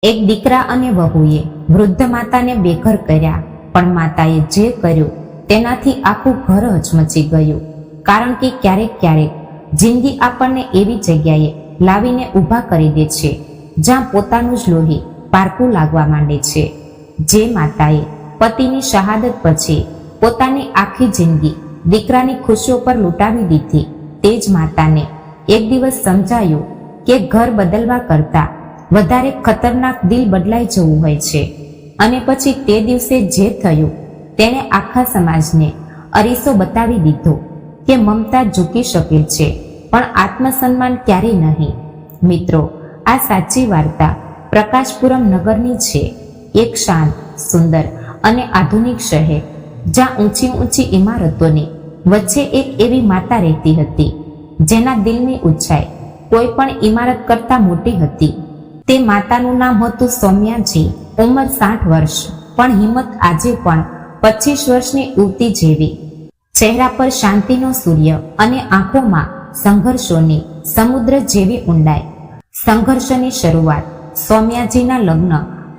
એક દીકરા અને વહુએ વૃદ્ધ માતાને બેઘર કર્યા, પણ માતાએ જે કર્યું તેનાથી આખું ઘર હચમચી ગયું. કારણ કે ક્યારેક ક્યારેક જિંદગી આપણને એવી જગ્યાએ લાવીને ઊભા કરી દે છે જ્યાં પોતાનું જ લોહી પારકું લાગવા માંડે છે. જે માતાએ પતિની શહાદત પછી પોતાની આખી જિંદગી દીકરાની ખુશીઓ પર લૂંટાવી દીધી, તે જ માતાને એક દિવસ સમજાયું કે ઘર બદલવા કરતા વધારે ખતરનાક દિલ બદલાઈ જવું હોય છે. અને પછી તે દિવસે જે થયું તેણે આખા સમાજને અરીસો બતાવી દીધો કે મમતા ઝૂકી શકે છે, પણ આત્મસન્માન ક્યારેય નહીં. મિત્રો, આ સાચી વાર્તા પ્રકાશપુરમ નગરની છે. એક શાંત, સુંદર અને આધુનિક શહેર જ્યાં ઊંચી ઊંચી ઇમારતોની વચ્ચે એક એવી માતા રહેતી હતી જેના દિલની ઊંચાઈ કોઈ પણ ઇમારત કરતા મોટી હતી. તે માતાનું નામ હતું સૌમ્યાજી. ઉંમર 60 વર્ષ, પણ હિંમત આજે પણ 25 વર્ષની યુવતી જેવી. ચહેરા પર શાંતિનો સૂર્ય અને આંખોમાં સંઘર્ષોની સમુદ્ર જેવી ઊંડાઈ. સંઘર્ષની શરૂઆત સૌમ્યાજીના લગ્ન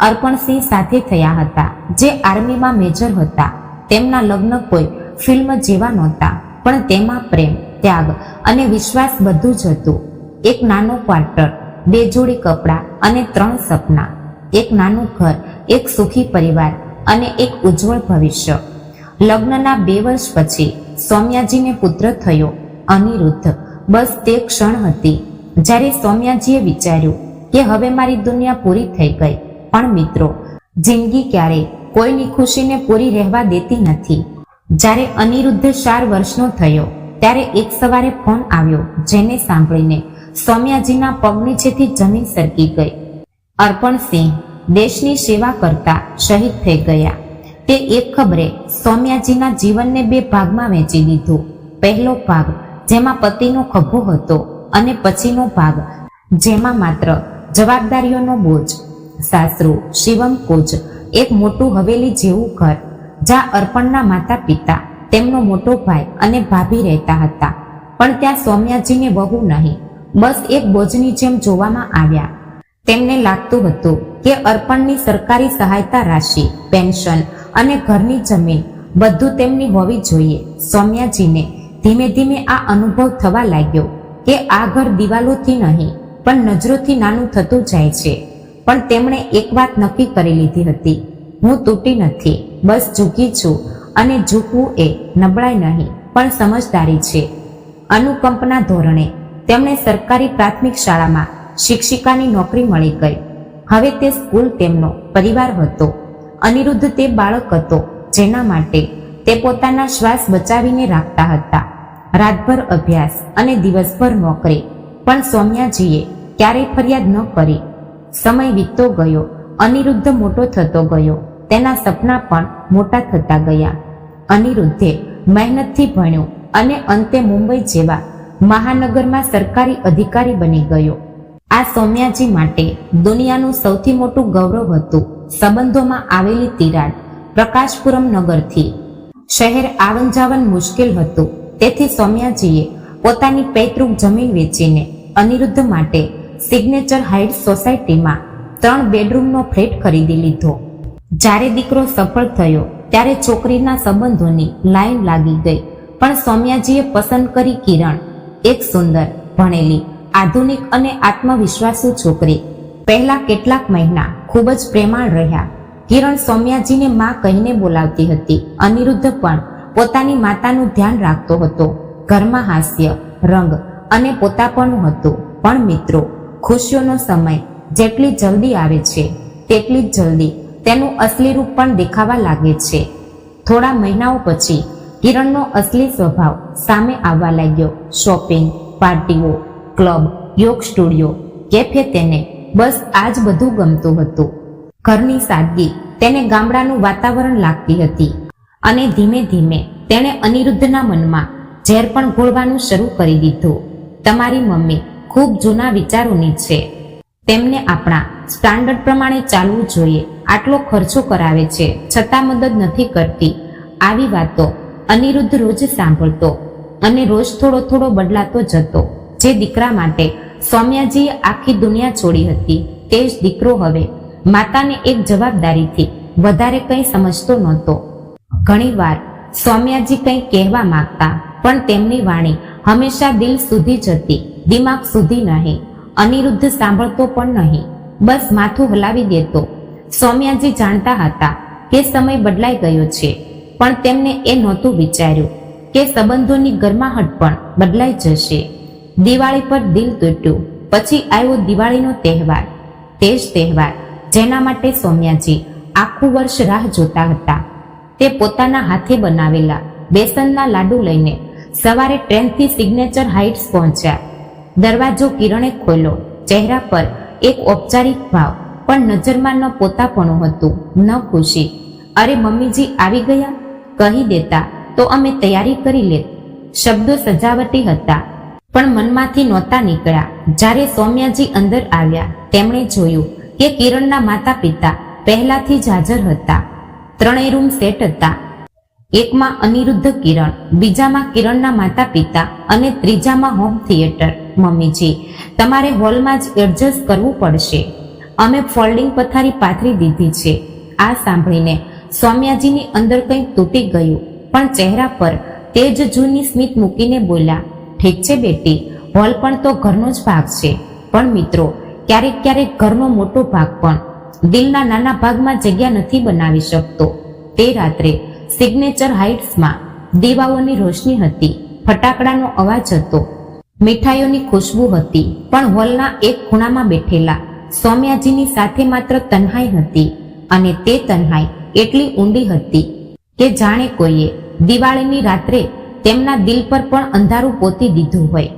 અર્પણસિંહ સાથે થયા હતા, જે આર્મીમાં મેજર હતા. તેમના લગ્ન કોઈ ફિલ્મ જેવા નહોતા, પણ તેમાં પ્રેમ, ત્યાગ અને વિશ્વાસ બધું જ હતું. એક નાનો ક્વાર્ટર, 2 જોડી કપડાં અને 3 સપના. એક નાનું ઘર, એક સુખી પરિવાર અને એક ઉજ્જવળ ભવિષ્ય. લગ્નના 2 વર્ષ પછી સૌમ્યાજીને પુત્ર થયો, અનિરુદ્ધ. બસ તે ક્ષણ હતી જ્યારે સૌમ્યાજીએ વિચાર્યું કે હવે મારી દુનિયા પૂરી થઈ ગઈ. પણ મિત્રો, જિંદગી ક્યારેય કોઈની ખુશીને પૂરી રહેવા દેતી નથી. જ્યારે અનિરુદ્ધ 4 વર્ષનો થયો ત્યારે એક સવારે ફોન આવ્યો, જેને સાંભળીને સૌમ્યાજીના પગ નીચેથી જમીન સરકી ગઈ. અર્પણસિંહ દેશની સેવા કરતા શહીદ થઈ ગયા. તે એક ખબરે સૌમ્યાજીના જીવનને 2 ભાગમાં વહેંચી દીધું. પહેલો ભાગ જેમાં પતિનો ખભો હતો અને પછીનો ભાગ જેમાં માત્ર જવાબદારીઓનો બોજ. સાસરું શિવમ કુજ, એક મોટું હવેલી જેવું ઘર જ્યાં અર્પણના માતા પિતા, તેમનો મોટો ભાઈ અને ભાભી રહેતા હતા. પણ ત્યાં સૌમ્યાજીને વહુ નહીં, બસ એક બોજની જેમ જોવામાં આવ્યા. તેમને લાગતું હતું કે અર્પણની સરકારી સહાયતા રાશિ, પેન્શન અને ઘરની જમીન બધું તેમની હોવી જોઈએ. સૌમ્યાજીને ધીમે ધીમે આ અનુભવ થવા લાગ્યો કે આ ઘર દિવાલોથી નહીં પણ નજરોથી નાનું થતું જાય છે. પણ તેમણે એક વાત નક્કી કરી લીધી હતી, હું તૂટી નથી, બસ ઝૂકી છું. અને ઝૂકવું એ નબળાઈ નહીં પણ સમજદારી છે. અનુકંપના ધોરણે તેમણે સરકારી પ્રાથમિક શાળામાં શિક્ષિકાની નોકરી મળી ગઈ. હવે તે સ્કૂલ તેમનો પરિવાર હતો. અનિરુદ્ધ તે બાળક હતો જેના માટે તે પોતાના શ્વાસ બચાવીને રાખતા હતા. રાતભર અભ્યાસ અને દિવસભર નોકરી, પણ સૌમ્યાજીએ ક્યારેય ફરિયાદ ન કરી. સમય વીતતો ગયો, અનિરુદ્ધ મોટો થતો ગયો, તેના સપના પણ મોટા થતા ગયા. અનિરુદ્ધે મહેનતથી ભણ્યું અને અંતે મુંબઈ જેવા મહાનગરમાં સરકારી અધિકારી બની ગયો. આ સૌમ્યાજી માટે દુનિયાનું સૌથી મોટું ગૌરવ હતું. સંબંધોમાં આવેલી તિરાડ. પ્રકાશપુરમ નગરથી શહેર આવન જાવન મુશ્કેલ હતું, તેથી સૌમ્યાજીએ પોતાની પૈતૃક જમીન વેચીને અનિરુદ્ધ માટે સિગ્નેચર હાઇટ્સ સોસાયટીમાં 3 બેડરૂમનો ફ્લેટ ખરીદી લીધો. જ્યારે દીકરો સફળ થયો ત્યારે છોકરીના સંબંધોની લાઈન લાગી ગઈ, પણ સૌમ્યાજીએ પસંદ કરી કિરણ, એક સુંદર, ભણેલી, આધુનિક અને આત્મવિશ્વાસુ છોકરી. પહેલા કેટલાક મહિના ખૂબ જ પ્રેમાળ રહ્યા. કિરણ સૌમ્યાજીને માં કહીને બોલાવતી હતી. અનિરુદ્ધ પણ પોતાની માતાનું ધ્યાન રાખતો હતો. ઘરમાં હાસ્ય, રંગ અને પોતાપણું હતું. પણ મિત્રો, ખુશીઓનો સમય જેટલી જલ્દી આવે છે તેટલી જ જલ્દી તેનું અસલી રૂપ પણ દેખાવા લાગે છે. થોડા મહિનાઓ પછી કિરણનો અસલી સ્વભાવ સામે આવવા લાગ્યો. શોપિંગ, પાર્ટીઓ, ક્લબ, યોગ સ્ટુડિયો, કેફે, તેને બસ આ જ બધું ગમતું હતું. ઘરની સાદગી તેને ગામડાનું વાતાવરણ લાગતી હતી. અને ધીમે ધીમે તેણે અનિરુદ્ધના મનમાં ઝેર પણ ઘોળવાનું શરૂ કરી દીધું. તમારી મમ્મી ખૂબ જૂના વિચારોની છે, તેમને આપણા સ્ટાન્ડર્ડ પ્રમાણે ચાલવું જોઈએ, આટલો ખર્ચો કરાવે છે છતાં મદદ નથી કરતી. આવી વાતો અનિરુદ્ધ રોજ સાંભળતો અને રોજ થોડો થોડો બદલાતો જતો. જે દીકરા માટે સૌમ્યાજીએ આખી દુનિયા છોડી હતી, તે જ દીકરો હવે માતાને એક જવાબદારીથી વધારે કંઈ સમજતો નહોતો. ઘણીવાર સૌમ્યાજી કંઈ કહેવા માંગતા, પણ તેમની વાણી હંમેશા દિલ સુધી જતી, દિમાગ સુધી નહીં. અનિરુદ્ધ સાંભળતો પણ નહીં, બસ માથું હલાવી દેતો. સૌમ્યાજી જાણતા હતા કે સમય બદલાઈ ગયો છે, પણ તેમને એ નહોતું વિચાર્યું કે સંબંધોની ગરમાહટ પણ બદલાઈ જશે. દિવાળી પર દિલ તૂટ્યું. પછી આવ્યો દિવાળીનો તહેવાર, તે જ તહેવાર જેના માટે સૌમ્યાજી આખું વર્ષ રાહ જોતા હતા. તે પોતાના હાથે બનાવેલા બેસનના લાડુ લઈને સવારે ટ્રેનથી સિગ્નેચર હાઇટ્સ પહોંચ્યા. દરવાજો કિરણે ખોલ્યો. ચહેરા પર એક ઔપચારિક ભાવ, પણ નજરમાં ન પોતાપણું હતું, ન ખુશી. અરે મમ્મીજી આવી ગયા, કહી દેતા તો અમે તૈયારી કરી લેત. શબ્દો સજાવટી હતા, પણ મનમાંથી નહોતા નીકળ્યા. જ્યારે સૌમ્યાજી અંદર આવ્યા, તેમણે જોયું કે કિરણના માતા પિતા પહેલાથી જ હાજર હતા. ત્રણેય રૂમ સેટ હતા. એકમાં અનિરુદ્ધ કિરણ, બીજામાં કિરણના માતા પિતા અને ત્રીજામાં હોમ થિયેટર. મમ્મીજી, તમારે હોલમાં જ એડજસ્ટ કરવું પડશે. અમે ફોલ્ડિંગ પથારી પાથરી દીધી છે. આ સાંભળીને સૌમ્યાજીની અંદર કંઈક તૂટી ગયું, પણ ચહેરા પર તે જ જૂની સ્મિત મૂકીને બોલ્યા, ઠીક છે બેટી, હોલ પણ તો ઘરનો જ ભાગ છે. પણ મિત્રો, ક્યારેક ક્યારેક ઘરનો મોટો ભાગ પણ દિલના નાના ભાગમાં જગ્યા નથી બનાવી શકતો. તે રાત્રે સિગ્નેચર હાઇટ્સમાં દીવાઓની રોશની હતી, ફટાકડાનો અવાજ હતો, મીઠાઈઓની ખુશ્બુ હતી, પણ હોલના એક ખૂણામાં બેઠેલા સૌમ્યાજીની સાથે માત્ર તન્હાઈ હતી. અને તે તન્હાઈ એટલી ઊંડી હતી કે જાણે કોઈએ દિવાળીની રાત્રે તેમના દિલ પર પણ અંધારું પોતી દીધું હોય.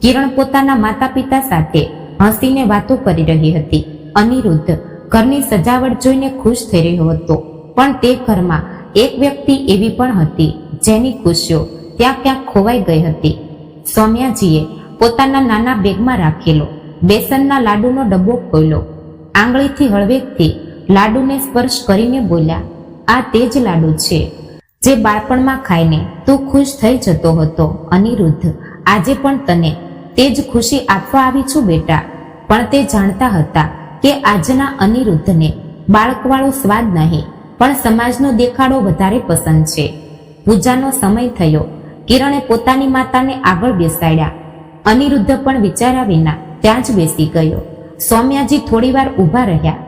કિરણ પોતાના માતા પિતા સાથે હસીને વાતો કરી રહી હતી. અનિરુદ્ધ ઘરની સજાવટ જોઈને ખુશ થઈ રહ્યો હતો, પણ તે ઘરમાં એક વ્યક્તિ એવી પણ હતી જેની ખુશીઓ ત્યાં ક્યાંક ખોવાઈ ગઈ હતી. સૌમ્યાજીએ પોતાના નાના બેગમાં રાખેલો બેસનના લાડુનો ડબ્બો ખોલ્યો. આંગળીથી હળવેકથી લાડુને સ્પર્શ કરીને બોલ્યા, આ તે જ લાડુ છે જે બાળપણમાં ખાઈને તું ખુશ થઈ જતો હતો. અનિરુદ્ધ, આજે પણ તને તે જ ખુશી આપવા આવી છું બેટા. પણ તે જાણતા હતા કે આજના અનિરુદ્ધને બાળકવાળો સ્વાદ નહીં, પણ સમાજનો દેખાડો વધારે પસંદ છે. પૂજાનો સમય થયો. કિરણે પોતાની માતાને આગળ બેસાડ્યા. અનિરુદ્ધ પણ વિચાર્યા વિના ત્યાં જ બેસી ગયો. સૌમ્યાજી થોડીવાર ઊભા રહ્યા,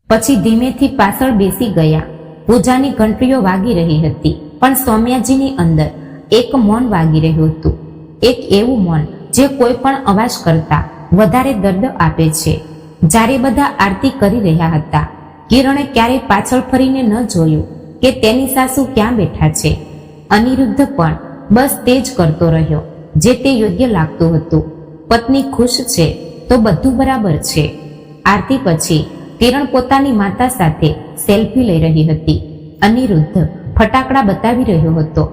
પછી ધીમેથી પાછળ બેસી ગયા. પૂજાની ઘંટડીઓ વાગી રહી હતી, પણ સૌમ્યાજીની અંદર એક મૌન વાગી રહ્યું હતું. એક એવું મૌન જે કોઈ પણ અવાજ કરતા વધારે દર્દ આપે છે. જ્યારે બધા આરતી કરી રહ્યા હતા, કિરણે ક્યારેય પાછળ ફરીને ન જોયું કે તેની સાસુ ક્યાં બેઠા છે. અનિરુદ્ધ પણ બસ તે જ કરતો રહ્યો જે તે યોગ્ય લાગતું હતું. પત્ની ખુશ છે તો બધું બરાબર છે. આરતી પછી કિરણ પોતાની માતા સાથે સેલ્ફી લઈ રહી હતી. અનિરુદ્ધ ફટાકડા બતાવી રહ્યો હતો,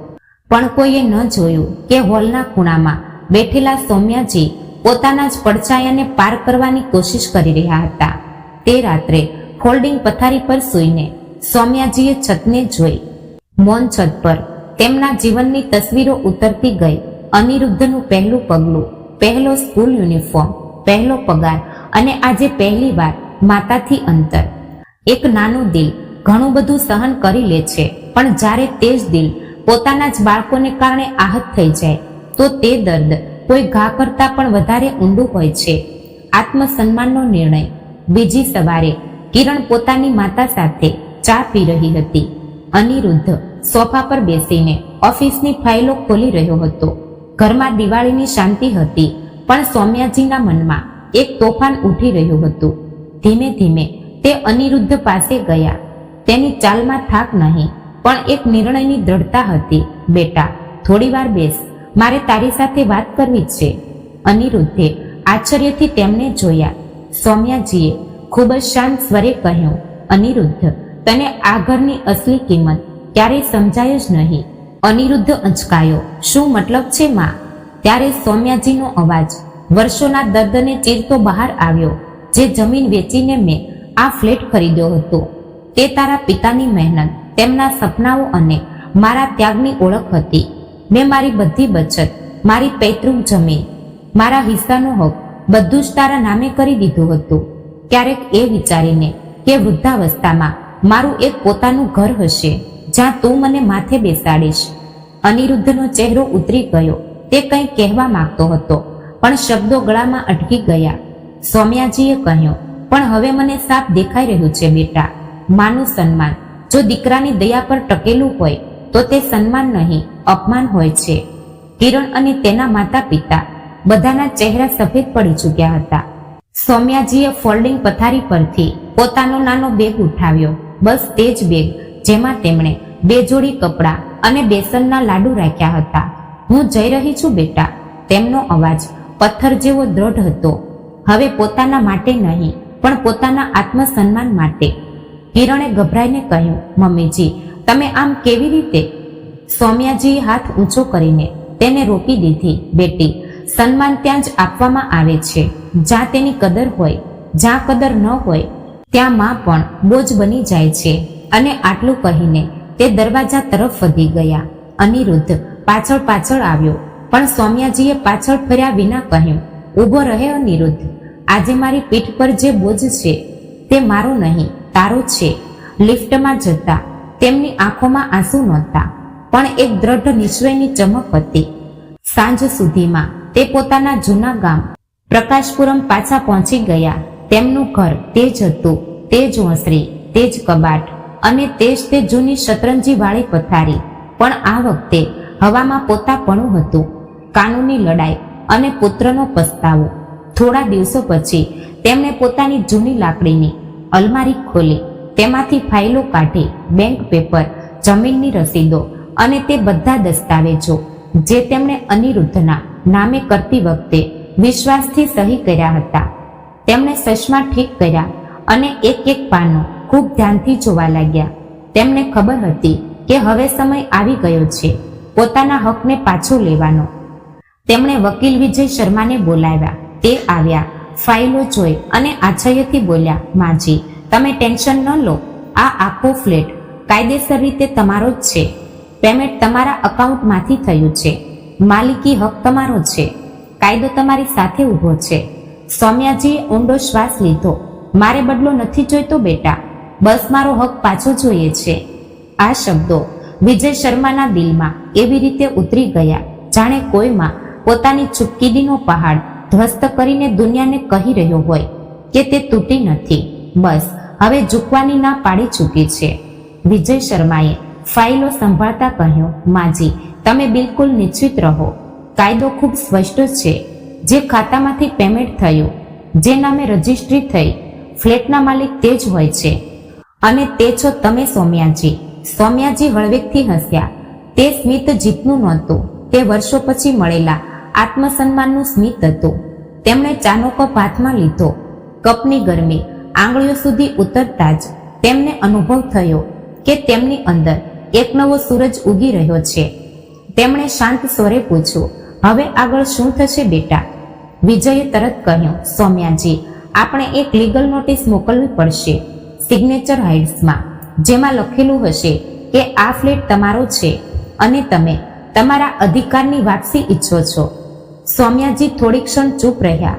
પણ કોઈએ ન જોયું કે હોલના ખૂણામાં બેઠેલા સૌમ્યાજી પોતાના જ પડછાયાને પાર કરવાની કોશિશ કરી રહ્યા હતા. તે રાત્રે ફોલ્ડિંગ પથારી પર સૂઈને સૌમ્યાજીએ છતને જોઈ. મૌન છત પર તેમના જીવનની તસવીરો ઉતરતી ગઈ. અનિરુદ્ધનું પહેલું પગલું, પહેલો સ્કૂલ યુનિફોર્મ, પહેલો પગાર અને આજે પહેલી વાર માતાથી અંતર. એક નાનું દિલ ઘણું બધું સહન કરી લે છે, પણ જ્યારે તે જ દિલ પોતાના જ બાળકોને કારણે આહત થઈ જાય તો તે દર્દ કોઈ ઘા કરતા પણ વધારે ઊંડું હોય છે. આત્મસન્માનનો નિર્ણય. બીજી સવારે કિરણ પોતાની માતા સાથે ચા પી રહી હતી. અનિરુદ્ધ સોફા પર બેસીને ઓફિસની ફાઇલો ખોલી રહ્યો હતો. ઘરમાં દિવાળીની શાંતિ હતી, પણ સૌમ્યાજીના મનમાં એક તોફાન ઉઠી રહ્યું હતું. ધીમે ધીમે તે અનિરુદ્ધ પાસે ગયા. તેની ચાલમાં થાક નહીં, પણ એક નિર્ણયની દ્રઢતા હતી. બેટા, થોડી વાર બેસ, મારે તારી સાથે વાત કરવી છે. અનિરુદ્ધે આશ્ચર્યથી તેમને જોયા. સૌમ્યાજીએ ખૂબ જ શાંત સ્વરે કહ્યું, અનિરુદ્ધ, તને આ ઘરની અસલી કિંમત ક્યારેય સમજાય જ નહીં. અનિરુદ્ધ અચકાયો. શું મતલબ છે માં? ત્યારે સૌમ્યાજીનો અવાજ વર્ષોના દર્દને ચીરતો બહાર આવ્યો. જે જમીન વેચીને મેં આ ફ્લેટ ખરીદ્યો હતો, તે તારા પિતાની મહેનત, તેમના સપનાઓ અને મારા ત્યાગની ઓળખ હતી. મેં મારી બધી બચત, મારી પૈતૃક જમીન, મારા હિસ્સાનો હક બધું જ તારા નામે કરી દીધું હતું. ક્યારેક એ વિચારીને કે વૃદ્ધાવસ્થામાં મારું એક પોતાનું ઘર હશે જ્યાં તું મને માથે બેસાડીશ. અનિરુદ્ધનો ચહેરો ઉતરી ગયો. તે કંઈ કહેવા માંગતો હતો પણ શબ્દો ગળામાં અટકી ગયા. સૌમ્યાજીએ કહ્યું, પણ હવે મને સાફ દેખાઈ રહ્યું છે બેટા, માનું સન્માન જો દીકરાની દયા પર ટકેલું હોય તો તે સન્માન નહીં અપમાન હોય છે. કિરણ અને તેના માતા પિતા બધાના ચહેરા સફેદ પડી ચૂક્યા હતા. સૌમ્યાજીએ ફોલ્ડિંગ પથારી પરથી પોતાનો નાનો બેગ ઉઠાવ્યો. બસ તે જ બેગ જેમાં તેમણે 2 જોડી કપડાં અને બેસનના લાડુ રાખ્યા હતા. હું જઈ રહી છું બેટા. તેમનો અવાજ પથ્થર જેવો દ્રઢ હતો. હવે પોતાના માટે નહીં પણ પોતાના આત્મસન્માન માટે. કિરણે ગભરાઈને કહ્યું, મમ્મીજી તમે આમ કેવી રીતે? સૌમ્યાજીએ હાથ ઊંચો કરીને તેને રોકી દીધી. બેટી, સન્માન ત્યાં જ આપવામાં આવે છે જ્યાં તેની કદર હોય. જ્યાં કદર ન હોય ત્યાં માં પણ બોજ બની જાય છે. અને આટલું કહીને તે દરવાજા તરફ વધી ગયા. અનિરુદ્ધ પાછળ પાછળ આવ્યો પણ સૌમ્યાજીએ પાછળ ફર્યા વિના કહ્યું, ઊભો રહે અનિરુદ્ધ. આજે મારી પીઠ પર જે બોજ છે તે મારો નહીં તારો છે. લિફ્ટમાં જતા તેમની આંખોમાં આંસુ નહોતા પણ એક દ્રઢ નિશ્ચયની ચમક હતી. સાંજ સુધીમાં તે પોતાના જૂના ગામ પ્રકાશપુરમ પાછા પહોંચી ગયા. તેમનું ઘર તે જ હતું, તે જ ઓસરી, તે જ કબાટ અને તે જ તે જૂની શતરંજી વાળી પથારી. પણ આ વખતે હવામાં પોતાપણું હતું, કાનૂની લડાઈ અને પુત્રનો પસ્તાવો. થોડા દિવસો પછી તેમણે પોતાની જૂની લાકડીની અલમારી ખોલી, તેમાંથી ફાઇલો કાઢી, બેંક પેપર, જમીનની રસીદો અને તે બધા દસ્તાવેજો જે તેમણે અનિરુદ્ધના નામે કરતી વખતે વિશ્વાસથી સહી કર્યા હતા. તેમણે ચશ્મા ઠીક કર્યા અને એક એક પાનું ખૂબ ધ્યાનથી જોવા લાગ્યા. તેમને ખબર હતી કે હવે સમય આવી ગયો છે પોતાના હકને પાછો લેવાનો. તેમણે વકીલ વિજય શર્માને બોલાવ્યા. તે આવ્યા, ફાઇલો જોઈ અને આશ્ચર્યથી બોલ્યા, માજી તમે ટેન્શન ન લો, આ આખો ફ્લેટ કાયદેસર રીતે તમારો જ છે. પેમેન્ટ તમારા અકાઉન્ટમાંથી થયું છે. માલિકી હક તમારો છે. કાયદો તમારી સાથે ઊભો છે. સૌમ્યાજીએ ઊંડો શ્વાસ લીધો. મારે બદલો નથી જોઈતો બેટા, બસ મારો હક પાછો જોઈએ છે. આ શબ્દો વિજય શર્માના દિલમાં એવી રીતે ઉતરી ગયા જાણે કોઈમાં પોતાની ચૂપકીદીનો પહાડ ધ્વસ્ત કરીને દુનિયાને કહી રહ્યો હોય કે તે તૂટી નથી, બસ હવે ઝૂકવાની ના પાડી ચૂકી છે. વિજય શર્માએ ફાઇલો સંભાળતા કહ્યું, માજી તમે બિલકુલ નિશ્ચિત રહો. કાયદો ખૂબ સ્પષ્ટ છે. જે ખાતામાંથી પેમેન્ટ થયું, જે નામે રજીસ્ટ્રી થઈ, ફ્લેટના માલિક તે જ હોય છે અને તે છો તમે સૌમ્યાજી. સૌમ્યાજી હળવેકથી હસ્યા. તે સ્મિત જીતનું નહોતું, તે વર્ષો પછી મળેલા આત્મસન્માનનું સ્મિત હતું. તેમણે ચાનો કપ હાથમાં લીધો. કપની ગરમી આંગળીઓ સુધી ઉતરતા જ તેમને અનુભવ થયો કે તેમની અંદર એક નવો સૂરજ ઉગી રહ્યો છે. તેમણે શાંત સ્વરે પૂછ્યું, હવે આગળ શું થશે બેટા? વિજયે તરત કહ્યું, સૌમ્યાજી આપણે એક લીગલ નોટિસ મોકલવી પડશે સિગ્નેચર હાઇટ્સમાં, જેમાં લખેલું હશે કે આ ફ્લેટ તમારો છે અને તમે તમારા અધિકારની વાપસી ઈચ્છો છો. સૌમ્યાજી થોડી ક્ષણ ચૂપ રહ્યા.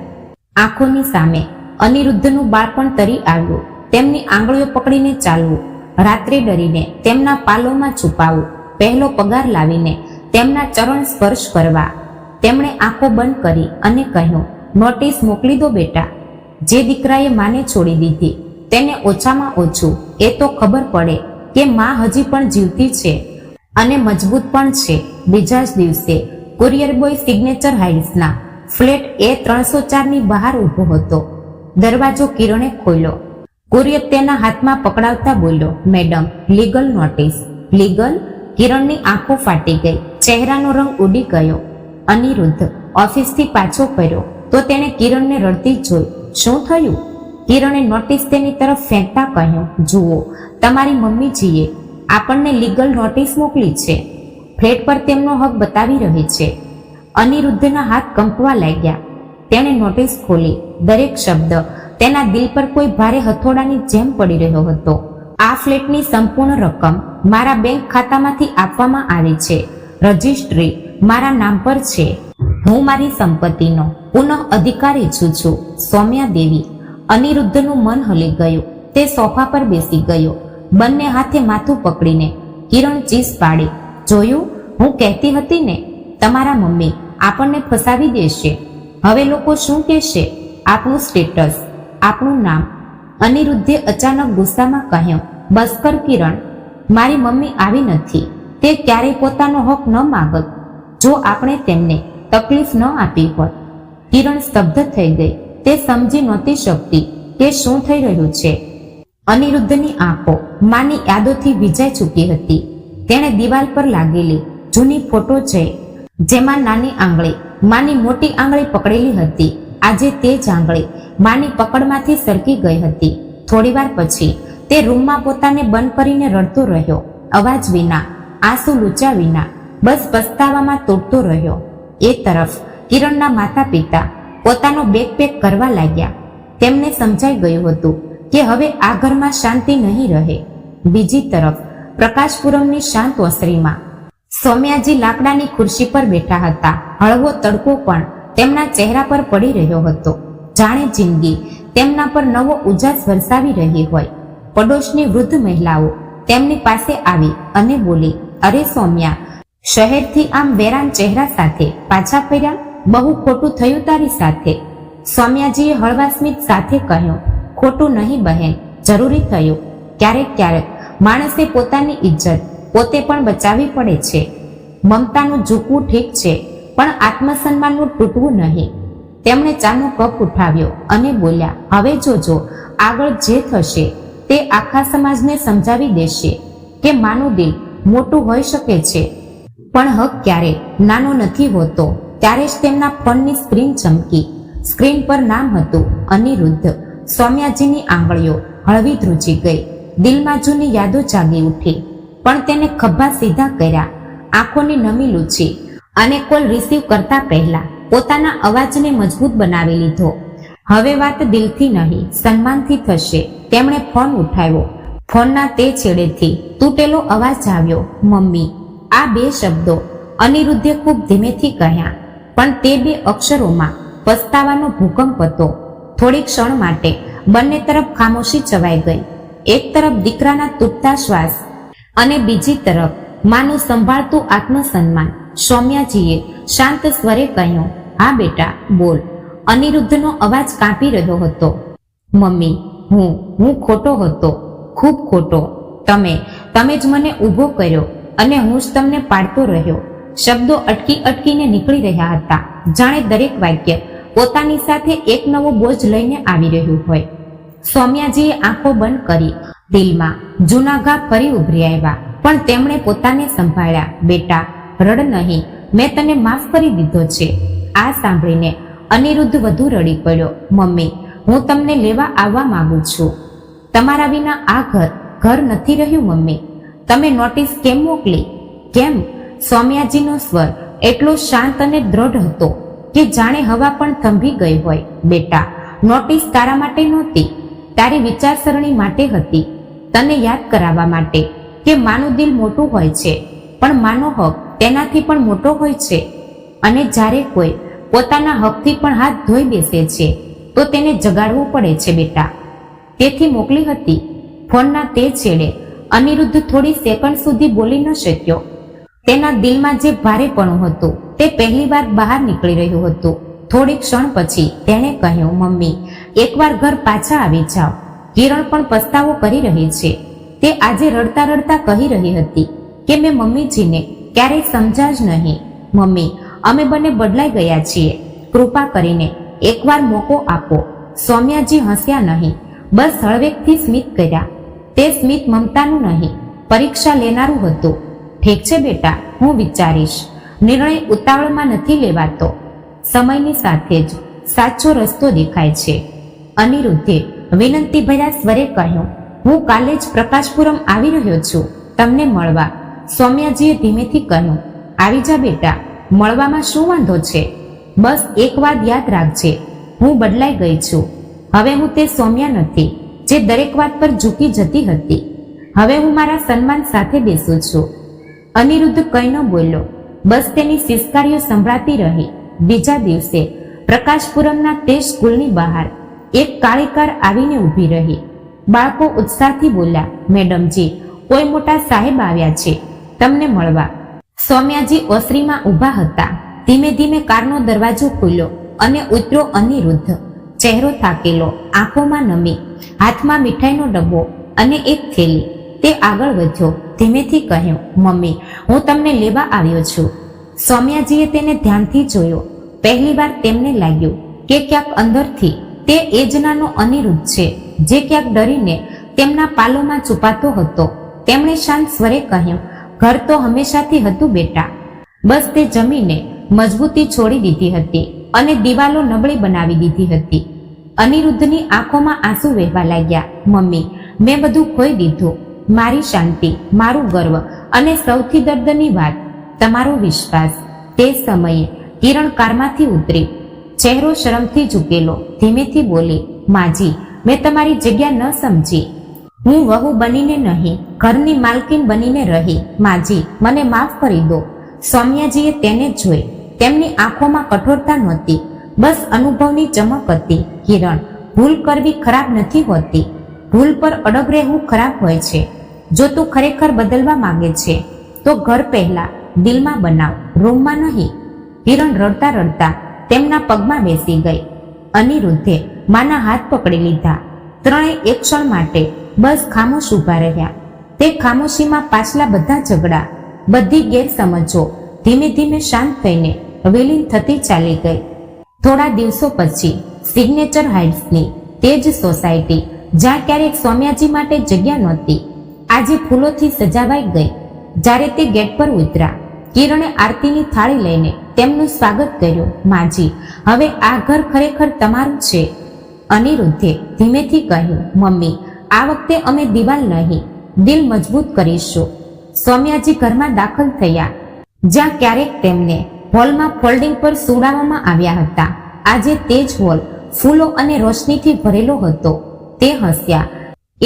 આંખોની સામે અનિરુદ્ધનું બાળપણ તરી આવ્યું. તેમની આંગળીઓ પકડીને ચાલવું, રાત્રે ડરીને તેમના પાલોમાં છુપાવું, પહેલો પગાર લાવીને તેમના ચરણ સ્પર્શ કરવા. તેમણે આંખો બંધ કરી અને કહ્યું, નોટિસ મોકલી દો બેટા. જે દીકરાએ માને છોડી દીધી તેને ઓછામાં ઓછું એ તો ખબર પડે કે માં હજી પણ જીવતી છે અને મજબૂત પણ છે. બીજા જ દિવસે કુરિયર બોય સિગ્નેચર હાઇટ્સના ફ્લેટ A304ની બહાર ઊભો હતો. દરવાજો કિરણે ખોલ્યો. કુરિયર તેના હાથમાં પકડાવતા બોલ્યો, મેડમ લીગલ નોટિસ. લીગલ? કિરણની આંખો ફાટી ગઈ, ચહેરાનો રંગ ઉડી ગયો. અનિરુદ્ધ ઓફિસથી પાછો ફર્યો તો તેણે કિરણને રડતી જોઈ. શું થયું? કિરણે નોટિસ તેની તરફ ફેંકતા કહ્યું, જુઓ તમારી મમ્મીજીએ આપણને લીગલ નોટિસ મોકલી છે. ફ્લેટ પર તેમનો હક બતાવી રહી છે. અનિરુદ્ધના હાથ કંપવા લાગ્યા. તેણે નોટિસ ખોલી. દરેક શબ્દ તેના દિલ પર કોઈ ભારે હથોડાની જેમ પડી રહ્યો હતો. આ ફ્લેટની સંપૂર્ણ રકમ મારા બેંક ખાતામાંથી આપવામાં આવી છે. રજિસ્ટ્રી મારા નામ પર છે. હું મારી સંપત્તિનો પુનઃ અધિકારી છું. સૌમ્યા દેવી. અનિરુદ્ધનું મન હલી ગયું. તે સોફા પર બેસી ગયો. બંને હાથે માથું પકડીને કિરણ ચીસ પાડી. જોયું, હું કહેતી હતી ને, તમારા મમ્મી આપણને ફસાવી દેશે. હવે લોકો શું કહેશે? આપણું સ્ટેટસ, આપણું નામ. અનિરુદ્ધે અચાનક ગુસ્સામાં કહ્યું, બસ કર કિરણ, મારી મમ્મી આવી નથી. તે ક્યારેય પોતાનો હક ન માગત જો આપણે તેમને તકલીફ ન આપી હોત. કિરણ સ્તબ્ધ થઈ ગઈ. તે સમજી નહોતી શકતી કે શું થઈ રહ્યું છે. અનિરુદ્ધની આંખો માની યાદોથી ભીંજાઈ ચૂકી હતી. તેણે દિવાલ પર લાગેલી જૂની ફોટો જોઈ, જેમાં નાની આંગળી માની મોટી આંગળી પકડેલી હતી. આજે તે જ આંગળી માની પકડમાંથી સરકી ગઈ હતી. થોડીવાર પછી તે રૂમમાં પોતાને બંધ કરીને રડતો રહ્યો. અવાજ વિના, આંસુ લૂંચ્યા વિના, બસ પસ્તાવામાં તૂટતો રહ્યો. એ તરફ કિરણના માતા પિતા પોતાનો બેગ પેક કરવા લાગ્યા. તેમને સમજાઈ ગયું હતું કે હવે આ ઘરમાં શાંતિ નહીં રહે. બીજી તરફ પ્રકાશપુરમની શાંત ઓસરીમાં સૌમ્યાજી લાકડાની ખુરશી પર બેઠા હતા. હળવો તડકો પણ તેમના ચહેરા પર પડી રહ્યો હતો, જાણે જિંદગી તેમના પર નવો ઉજાસ વરસાવી રહી હોય. પડોશની વૃદ્ધ મહિલાઓ તેમની પાસે આવી અને બોલી, અરે સૌમ્યા, શહેરથી આમ વેરાન ચહેરા સાથે પાછા ફર્યા? બહુ ખોટું થયું તારી સાથે. સૌમ્યાજીએ હળવા સ્મિત સાથે કહ્યું, ખોટું નહીં બહેન, જરૂરી થયું. ક્યારેક ક્યારેક માણસે પોતાની ઇજ્જત પોતે પણ બચાવવી પડે છે. મમતાનું ઝૂકવું ઠીક છે, પણ આત્મસન્માનનું તૂટવું નહીં. તેમણે ચાનો કપ ઉઠાવ્યો અને બોલ્યા, હવે જોજો, આગળ જે થશે તે આખા સમાજને સમજાવી દેશે કે માનું દિલ મોટું હોઈ શકે છે, પણ હક ક્યારે નાનો નથી હોતો. ત્યારે જ તેમના ફોનની સ્ક્રીન ચમકી. સ્ક્રીન પર નામ હતું અનિરુદ્ધ. સૌમ્યાજીની આંગળીઓ હળવી ધ્રુજી ગઈ. દિલમાં જૂની યાદો જાગી ઉઠી, પણ તેને ખભા સીધા કર્યા, આંખોની નમી લૂછી અને કોલ રિસીવ કરતા પહેલા પોતાના અવાજને મજબૂત બનાવી લીધો. હવે વાત દિલથી નહીં, સન્માનથી થશે. તેમણે ફોન ઉઠાવ્યો. ફોનના તે છેડેથી તૂટેલો અવાજ આવ્યો, મમ્મી. આ બે શબ્દો અનિરુદ્ધે ખૂબ ધીમેથી કહ્યા, પણ તે બે અક્ષરોમાં પસ્તાવાનો ભૂકંપ હતો. થોડી ક્ષણ માટે બંને તરફ ખામોશી છવાઈ ગઈ. એક તરફ દીકરાના તૂટતા શ્વાસ અને બીજી તરફ માનું સંભાળતું આત્મસન્માન. સૌમ્યાજીએ શાંત સ્વરે કહ્યું, હા બેટા, બોલ. અનિરુદ્ધનો અવાજ કાંપી રહ્યો હતો, મમ્મી, હું ખોટો હતો, ખૂબ ખોટો. તમે જ મને ઊભો કર્યો અને હું જ તમને પાડતો રહ્યો. શબ્દો અટકીને નીકળી રહ્યા હતા, જાણે દરેક વાક્ય પોતાની સાથે એક નવો બોજ લઈને આવી રહ્યું હોય. સૌમ્યાજીએ આંખો બંધ કરી. દિલમાં જૂના ઘા ફરી ઉભરી આવ્યા, પણ તેમણે પોતાને સંભાળ્યા. બેટા, રડ નહીં, મેં તને માફ કરી દીધો છે. આ સાંભળીને અનિરુદ્ધ વધુ રડી પડ્યો. મમ્મી, હું તમને લેવા આવવા માંગુ છું. તમારા વિના આ ઘર નથી રહ્યું મમ્મી. તમે નોટિસ કેમ મોકલી? કેમ? સૌમ્યાજીનો સ્વર એટલો શાંત અને દ્રઢ હતો કે જાણે હવા પણ થંભી ગઈ હોય. બેટા, નોટિસ તારા માટે નહોતી, તારી વિચારસરણી માટે હતી. તને યાદ કરાવવા માટે કે માનું દિલ મોટું હોય છે, પણ માનો હક તેનાથી પણ મોટો હોય છે. અને જ્યારે કોઈ પોતાના હકથી પણ હાથ ધોઈ બેસે છે તો તેને જગાડવું પડે છે બેટા. તેથી મોકલી હતી. ફોનના તે છેડે અનિરુદ્ધ થોડી સેકન્ડ સુધી બોલી ન શક્યો. તેના દિલમાં જે ભારેપણું હતું તે પહેલીવાર બહાર નીકળી રહ્યું હતું. થોડી ક્ષણ પછી તેણે કહ્યું, મમ્મી, એકવાર ઘર પાછા આવી જાઓ. કિરણ પણ પસ્તાવો કરી રહી છે. તે આજે રડતા રડતા કહી રહી હતી કે મેં મમ્મીજીને ક્યારેય સમજા જ નહીં. મમ્મી, અમે બંને બદલાઈ ગયા છીએ. કૃપા કરીને એકવાર મોકો આપો. સૌમ્યાજી હસ્યા નહીં, બસ હળવેકથી સ્મિત કર્યા. તે સ્મિત મમતાનું નહીં, પરીક્ષા લેનારું હતું. ઠીક છે બેટા, હું વિચારીશ. નિર્ણય ઉતાવળમાં નથી લેવાતો. સમયની સાથે જ સાચો રસ્તો દેખાય છે. અનિરુદ્ધે વિનંતી ભર્યા સ્વરે કહ્યું, હું કાલે જ પ્રકાશપુરમ આવી રહ્યો છું તમને મળવા. સૌમ્યાજીએ ધીમેથી કહ્યું, આવી જા બેટા, મળવામાં શું વાંધો છે? બસ એક વાત યાદ રાખજે, હું બદલાઈ ગઈ છું. હવે હું તે સૌમ્યા નથી જે દરેક વાત પર ઝૂકી જતી હતી. હવે હું મારા સન્માન સાથે બેસું છું. અનિરુદ્ધ કંઈ ન બોલ્યો, બસ તેની સિસકારીઓ સંભળાતી રહી. બીજા દિવસે પ્રકાશપુરમના તે સ્કૂલની બહાર એક કાળી કાર આવીને ઊભી રહી. બાળકો ઉત્સાહથી બોલ્યા, મેડમજી, કોઈ મોટા સાહેબ આવ્યા છે તમને મળવા. સૌમ્યાજી ઓસરીમાં ઊભા હતા. ધીમે ધીમે કારનો દરવાજો ખુલ્યો અને ઉતર્યો અનિરુદ્ધ. ચહેરો થાકેલો, આંખોમાં નમી, હાથમાં મીઠાઈનો ડબ્બો અને એક થેલી. તે આગળ વધ્યો, ધીમેથી કહ્યું, મમ્મી, હું તમને લેવા આવ્યો છું. સૌમ્યાજીએ તેને ધ્યાનથી જોયો. પહેલીવાર તેમને લાગ્યું કે ક્યાંક અંદરથી તે એ જ નાનો અનિરુદ્ધ છે જે ક્યાંક ડરીને તેમના પાલોમાં છુપાતો હતો. તેમણે શાંત સ્વરે કહ્યું, ઘર તો હંમેશાથી હતું બેટા. બસ તે જમીને મજબૂતી છોડી દીધી હતી અને દિવાલો નબળી બનાવી દીધી હતી. અનિરુદ્ધની આંખોમાં આંસુ વહેવા લાગ્યા. મમ્મી, મેં બધું ખોઈ દીધું. મારી શાંતિ, મારું ગર્વ અને સૌથી દર્દની વાત, તમારો વિશ્વાસ. તે સમયે કિરણ કારમાંથી ઉતરી, ચહેરો શરમથી ઝૂકેલો, ધીમેથી બોલી, માજી, મેં તમારી જગ્યા ન સમજી. હું વહુ બનીને નહીં, ઘરની માલકીન બનીને રહી. માજી, મને માફ કરી દો. સૌમ્યાજીએ તેને જોઈ. તેમની આંખોમાં કઠોરતા નહોતી, બસ અનુભવની ચમક હતી. કિરણ, ભૂલ કરવી ખરાબ નથી હોતી. ભૂલ પર અડગ રહેવું ખરાબ હોય છે. જો તું ખરેખર બદલવા માંગે છે તો ઘર પહેલા દિલમાં બનાવ, રૂમમાં નહીં. કિરણ રડતા રડતા તેમના પગમાં બેસી ગઈ. અનિરુદ્ધે માના હાથ પકડી લીધા. ત્રણેય એક ક્ષણ માટે બસ ખામોશ ઊભા રહ્યા. તે ખામોશીમાં પાછલા બધા ઝઘડા, બધી ગેરસમજો ધીમે ધીમે શાંત થઈને વિલીન થતી ચાલી ગઈ. થોડા દિવસો પછી સિગ્નેચર હાઇટ્સની તે જ સોસાયટી જ્યાં ક્યારેક સૌમ્યાજી માટે જગ્યા નહોતી, આજે ફૂલોથી સજાવાઈ ગઈ. જ્યારે તે ગેટ પર ઉતર્યા, કિરણે આરતીની થાળી લઈને તેમનું સ્વાગત કર્યું. માજી, હવે આ ઘર ખરેખર તમારું છે. અનિરુદ્ધે ધીમેથી કહ્યું, મમ્મી, આ વખતે અમે દિવાલ નહીં, દિલ મજબૂત કરીશું. સૌમ્યાજી ઘરમાં દાખલ થયા, જ્યાં ક્યારેક તેમને હોલમાં ફોલ્ડિંગ પર સુવડાવવામાં આવ્યા હતા. આજે તે જ હોલ ફૂલો અને રોશનીથી ભરેલો હતો. તે હસ્યા.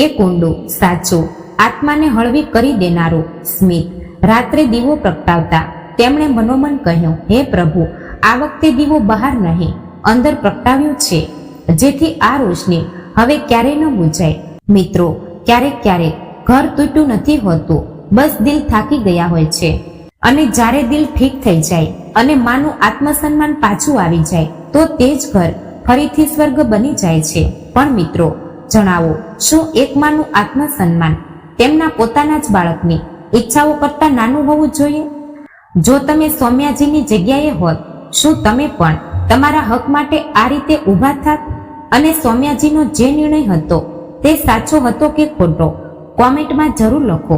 એક ઊંડું, સાચું, આત્માને હળવી કરી દેનારું સ્મિત. રાત્રે દીવો પ્રગટાવતા તેમણે મનોમન કહ્યું, હે પ્રભુ, આ વખતે દીવો બહાર નહીં, અંદર પ્રગટાવ્યો છે, જેથી આ રોશની હવે ક્યારેય ન બુઝાય. મિત્રો, ક્યારેક ક્યારેક ઘર તૂટ્યું નથી હોતું, બસ દિલ થાકી ગયા હોય છે. અને જ્યારે દિલ ઠીક થઈ જાય અને માનું આત્મસન્માન પાછું આવી જાય તો તે જ ઘર ફરીથી સ્વર્ગ બની જાય છે. પણ મિત્રો, જણાવો, શું એક માનું આત્મસન્માન તેમના પોતાના જ બાળકની ઈચ્છાઓ કરતા નાનું હોવું જોઈએ? જો તમે સૌમ્યાજીની જગ્યાએ હોત, શું તમે પણ તમારા હક માટે આ રીતે ઊભા થાત? અને સૌમ્યાજીનો જે નિર્ણય હતો તે સાચો હતો કે ખોટો? કોમેન્ટમાં જરૂર લખો,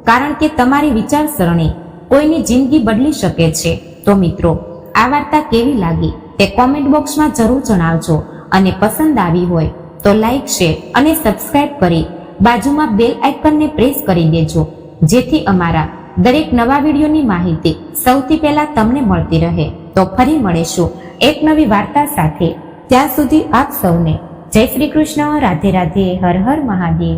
કારણ કે તમારી વિચારસરણી કોઈની જિંદગી બદલી શકે છે. તો મિત્રો, આ વાર્તા કેવી લાગી તે કોમેન્ટ બોક્સમાં જરૂર જણાવજો. અને પસંદ આવી હોય તો લાઈક, શેર અને સબસ્ક્રાઇબ કરી બાજુમાં બેલ આઇકનને પ્રેસ કરી દેજો, જેથી અમારા દરેક નવા વિડીયોની માહિતી સૌથી પહેલા તમને મળતી રહે. તો ફરી મળીશું એક નવી વાર્તા સાથે. ત્યાં સુધી આપ સૌને જય શ્રી કૃષ્ણ, રાધે રાધે, હર હર મહાદેવ.